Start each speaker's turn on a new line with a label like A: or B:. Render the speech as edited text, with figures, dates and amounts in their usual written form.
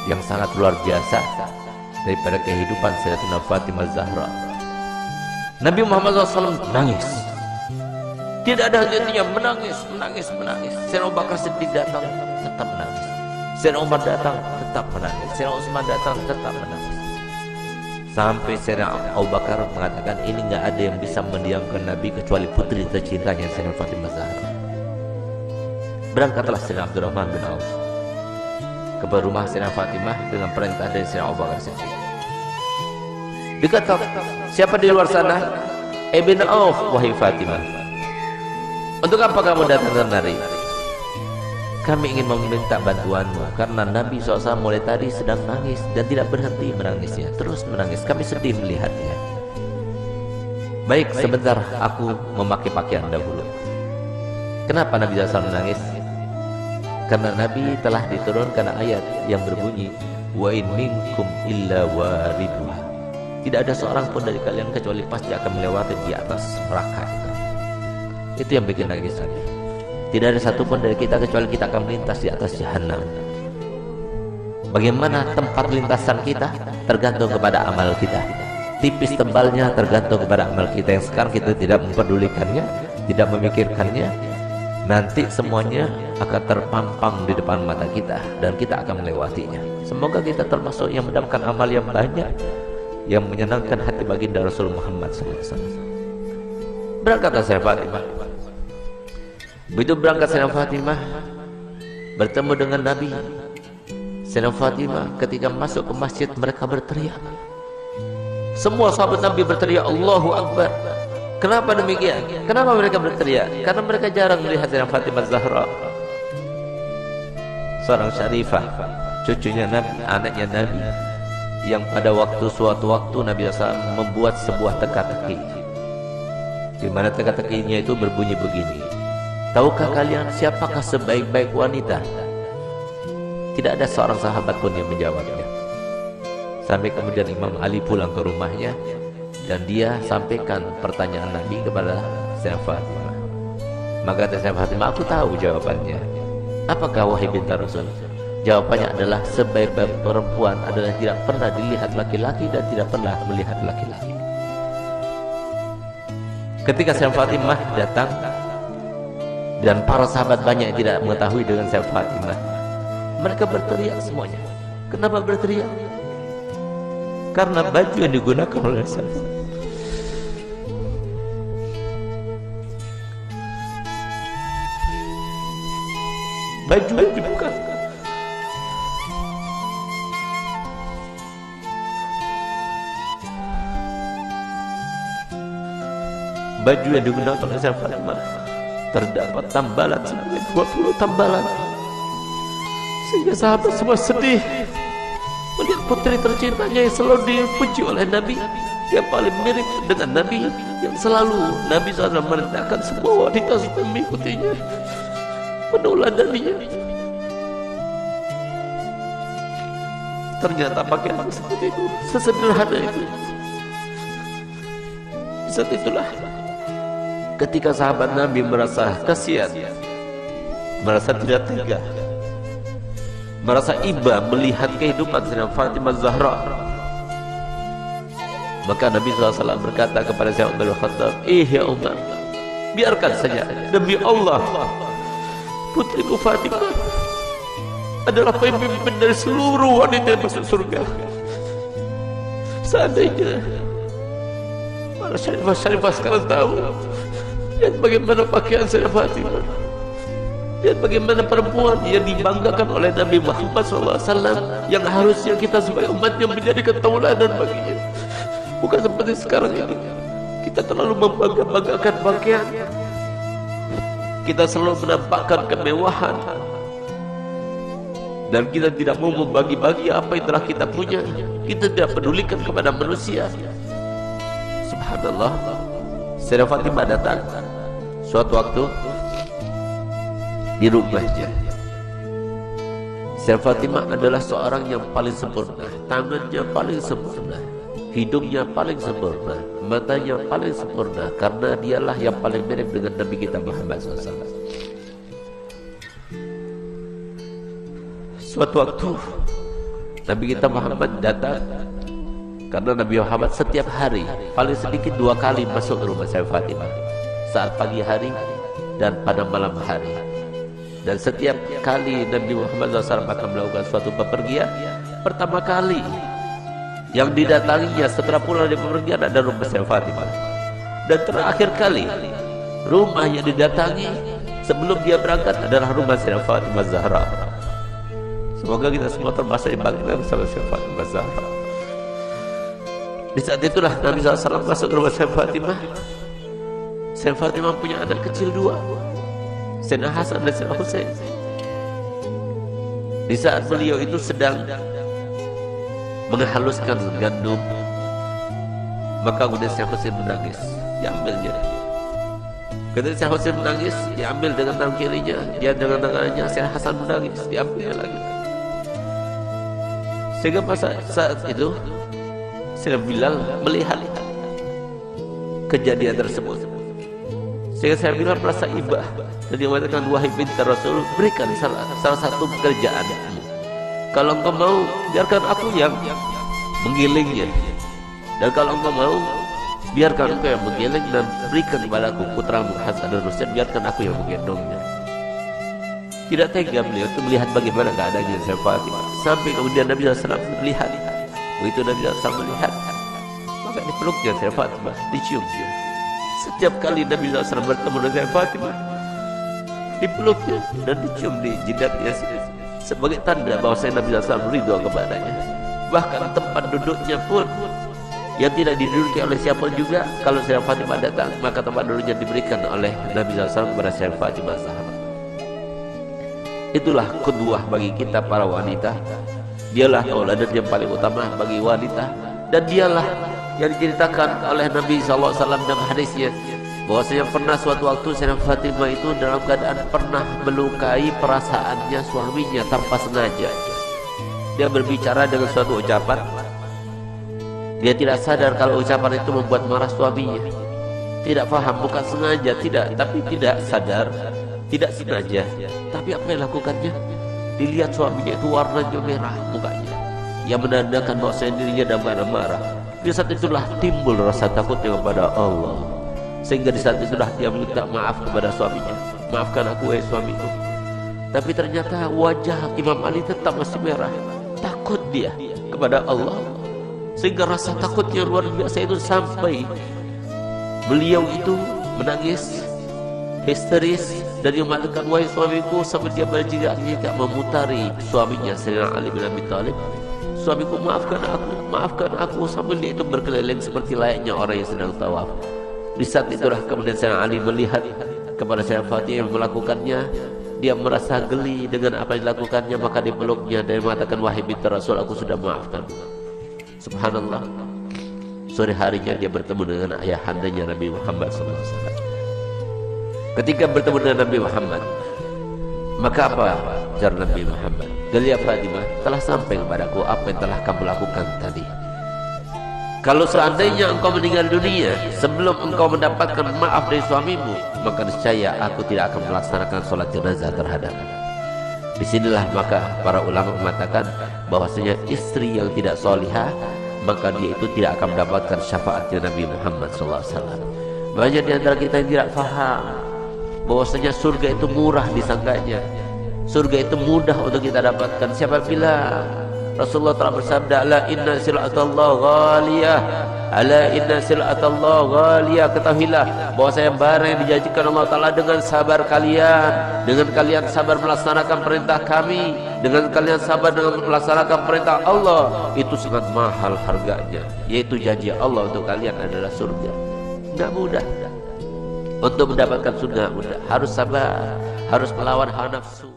A: yang sangat luar biasa daripada kehidupan Sayyidatina Fatimah Zahra. Nabi Muhammad SAW nangis, tidak ada henti-hentinya, menangis. Sayyidina Abu Bakar Siddiq datang, tetap menangis. Sayyidina Umar datang, tetap menangis. Sayyidina Utsman datang, tetap menangis. Sampai Sayyidina Abu Bakar mengatakan, ini nggak ada yang bisa mendiamkan Nabi kecuali putri tercintanya Sayyidatina Fatimah Zahra. Berangkatlah Sayyidina Abdurrahman bin Auf ke rumah Sayyidatina Fatimah dengan perintah dari Sayyidina Abu Bakar Siddiq. Dikatakan, siapa di luar sana? Ibn Auf, wahai Fatimah. Untuk apa kamu datang kemari? Kami ingin meminta bantuanmu karena Nabi SAW mulai tadi sedang nangis dan tidak berhenti menangisnya, terus menangis. Kami sedih melihatnya. Baik, sebentar aku memakai pakaian dahulu. Kenapa Nabi SAW menangis? Karena Nabi telah diturunkan ayat yang berbunyi, wa in minkum illa wariduha. Tidak ada seorang pun dari kalian kecuali pasti akan melewati di atas neraka itu. Itu yang bikin nangis Nabi. Tidak ada satupun dari kita kecuali kita akan melintas di atas jahanam. Bagaimana tempat lintasan kita tergantung kepada amal kita. Tipis tebalnya tergantung kepada amal kita yang sekarang kita tidak memperdulikannya, tidak memikirkannya. Nanti semuanya akan terpampang di depan mata kita dan kita akan melewatinya. Semoga kita termasuk yang mendapatkan amal yang banyak, yang menyenangkan hati baginda Rasul Muhammad SAW. Berangkatlah Sayyidah Fatimah. Begitu berangkat Sayyidah Fatimah bertemu dengan Nabi. Sayyidah Fatimah ketika masuk ke masjid mereka berteriak. Semua sahabat Nabi berteriak Allahu Akbar. Kenapa demikian? Kenapa mereka berteriak? Karena mereka jarang melihat Sayyidah Fatimah Zahra, seorang syarifah, cucunya Nabi, anaknya Nabi, yang pada suatu waktu Nabi SAW membuat sebuah teka-teki, di mana teka-tekinya itu berbunyi begini. Tahukah kalian siapakah sebaik-baik wanita? Tidak ada seorang sahabat pun yang menjawabnya. Sampai kemudian Imam Ali pulang ke rumahnya dan dia sampaikan pertanyaan Nabi kepada Sayyidah Fatimah. Maka kata Sayyidah Fatimah, aku tahu jawabannya. Apakah wahai binti Rasul? Jawabannya adalah sebaik-baik perempuan adalah tidak pernah dilihat laki-laki dan tidak pernah melihat laki-laki. Ketika Sayyidah Fatimah datang dan para sahabat banyak yang tidak mengetahui dengan Sayyidah Fatimah, mereka berteriak semuanya. Kenapa berteriak? Karena baju yang digunakan oleh Sayyidah, baju yang dibuka, baju yang digunakan oleh Sayyidah Fatimah terdapat tambalan sebanyak 20 tambalan, sehingga sahabat semua sedih melihat putri tercintanya yang selalu dipuji oleh Nabi, yang paling mirip dengan Nabi, yang selalu Nabi SAW merendahkan semua wanita supaya mengikutinya, meneladaninya. Ternyata pakaian seperti itu, sesederhana itu. Saat itulah ketika sahabat Nabi merasa kasihan, merasa tidak tega, merasa iba melihat kehidupan Sayyidah Fatimah Zahra, maka Nabi SAW berkata kepada Sayyidina Umar bin Khattab, ya Umar, biarkan saja, demi Allah putriku Fatimah adalah pemimpin dari seluruh wanita yang masuk surga. Seandainya para syarifah sekarang tahu, lihat bagaimana pakaian Sayyidah Fatimah, lihat bagaimana perempuan yang dibanggakan oleh Nabi Muhammad SAW, yang harusnya kita sebagai umatnya menjadi tauladan baginya. Bukan seperti sekarang ini, kita terlalu membangga-banggakan pakaian, kita selalu menampakkan kemewahan, dan kita tidak mau membagi-bagi apa yang telah kita punya. Kita tidak pedulikan kepada manusia. Subhanallah, Sayyidah Fatimah datang suatu waktu di rumahnya. Sayyidah Fatimah adalah seorang yang paling sempurna, tangannya paling sempurna, hidungnya paling sempurna, matanya paling sempurna, karena dialah yang paling mirip dengan Nabi kita Muhammad SAW. Suatu waktu Nabi kita Muhammad datang, karena Nabi Muhammad setiap hari paling sedikit 2 kali masuk ke rumah Sayyidah Fatimah, saat pagi hari dan pada malam hari. Dan setiap kali Nabi Muhammad SAW akan melakukan suatu bepergian, pertama kali yang didatanginya setelah pulang dari bepergian ada rumah Sayyidah Fatimah. Dan terakhir kali rumah yang didatangi sebelum dia berangkat adalah rumah Sayyidah Fatimah Zahra. Semoga kita semua termasuk yang bangkit bersama Sayyidah Fatimah Zahra. Di saat itulah Nabi SAW masuk ke rumah Sayyidah Fatimah. Sayyidah Fatimah punya anak kecil 2, Sayyidina Hasan dan Sayyidina Husain. Di saat beliau itu sedang menghaluskan gandum, maka kemudian Sayyidina Husain menangis, diambilnya. Ketika Sayyidina Husain menangis, diambil dengan tangan kirinya, dia dengan tangannya. Sayyidina Hasan menangis, diambilnya lagi. Sehingga pada saat itu Sayyidina Bilal melihat kejadian tersebut. Sehingga Sayyidina Bilal merasa ibah dan dia mengatakan, wahai binti Rasul, berikan salah satu pekerjaan. Kalau engkau mau, biarkan aku yang menggilingnya. Dan kalau engkau mau, biarkan engkau yang menggiling dan berikan kepadaku putramu Hasan dan Husain, biarkan aku yang menggendongnya. Tidak tega beliau itu melihat bagaimana keadaannya Sayyidah Fatimah. Sampai kemudian Nabi SAW melihat. Begitu Nabi SAW melihat, maka dipeluknya Sayyidah Fatimah, dicium dia. Setiap kali Nabi SAW bertemu dengan Sayyidah Fatimah, dipeluknya dan dicium di jidatnya sebagai tanda bahwa Nabi SAW ridho kepadanya. Bahkan tempat duduknya pun yang tidak diduduki oleh siapa juga, kalau Sayyidah Fatimah datang, maka tempat duduknya diberikan oleh Nabi SAW kepada Sayyidah Fatimah Zahra. Itulah kedua bagi kita para wanita. Dialah tauladan yang paling utama bagi wanita, dan dialah yang diceritakan oleh Nabi SAW dalam hadisnya, bahwasanya pernah suatu waktu Sayyidah Fatimah itu dalam keadaan pernah melukai perasaannya suaminya tanpa sengaja. Dia berbicara dengan suatu ucapan, dia tidak sadar kalau ucapan itu membuat marah suaminya. Tidak paham, bukan sengaja, tidak, tapi tidak sadar, tidak sengaja. Tapi apa yang lakukannya? Dilihat suaminya itu warnanya merah mukanya, yang menandakan bahwa dirinya dalam keadaan marah. Di saat itulah timbul rasa takutnya kepada Allah, sehingga di saat itulah dia minta maaf kepada suaminya. Maafkan aku wahai suamiku. Tapi ternyata wajah Imam Ali tetap masih merah. Takut dia kepada Allah, sehingga rasa takutnya luar biasa itu sampai beliau itu menangis histeris dan dia mengatakan, wahai suamiku, sampai dia berjingak-jingak memutari suaminya Sayyidina Ali bin Abi Thalib. Suamiku, maafkan aku, sambil dia itu berkeliling seperti layaknya orang yang sedang tawaf. Di saat itulah kemudian Sayyidina Ali melihat kepada Sayyidah Fatimah yang melakukannya. Dia merasa geli dengan apa yang dilakukannya, maka dipeluknya dan mengatakan, wahai binti Rasul, aku sudah maafkan. Subhanallah, sore harinya dia bertemu dengan ayahandanya Nabi Muhammad SAW. Ketika bertemu dengan Nabi Muhammad, maka apa ujar Nabi Muhammad? Ya Fatimah, telah sampai kepadaku apa yang telah kamu lakukan tadi. Kalau seandainya engkau meninggal dunia sebelum engkau mendapatkan maaf dari suamimu, maka niscaya aku tidak akan melaksanakan sholat jenazah terhadapmu. Disinilah maka para ulama mengatakan bahwasanya istri yang tidak solihah, maka dia itu tidak akan mendapatkan syafaatnya Nabi Muhammad SAW. Banyak di antara kita yang tidak faham bahwasanya surga itu murah disangkanya, surga itu mudah untuk kita dapatkan. Siapa bilang? Rasulullah telah bersabda, ala inna sil'atallah ghaliyah, ala inna sil'atallah ghaliyah. Ketahuilah bahwasanya barang yang dijanjikan Allah Ta'ala dengan sabar kalian, dengan kalian sabar melaksanakan perintah kami, dengan kalian sabar dengan melaksanakan perintah Allah, itu sangat mahal harganya, yaitu janji Allah untuk kalian adalah surga. Tidak mudah untuk mendapatkan surga, mudah. Harus sabar, harus melawan hawa nafsu.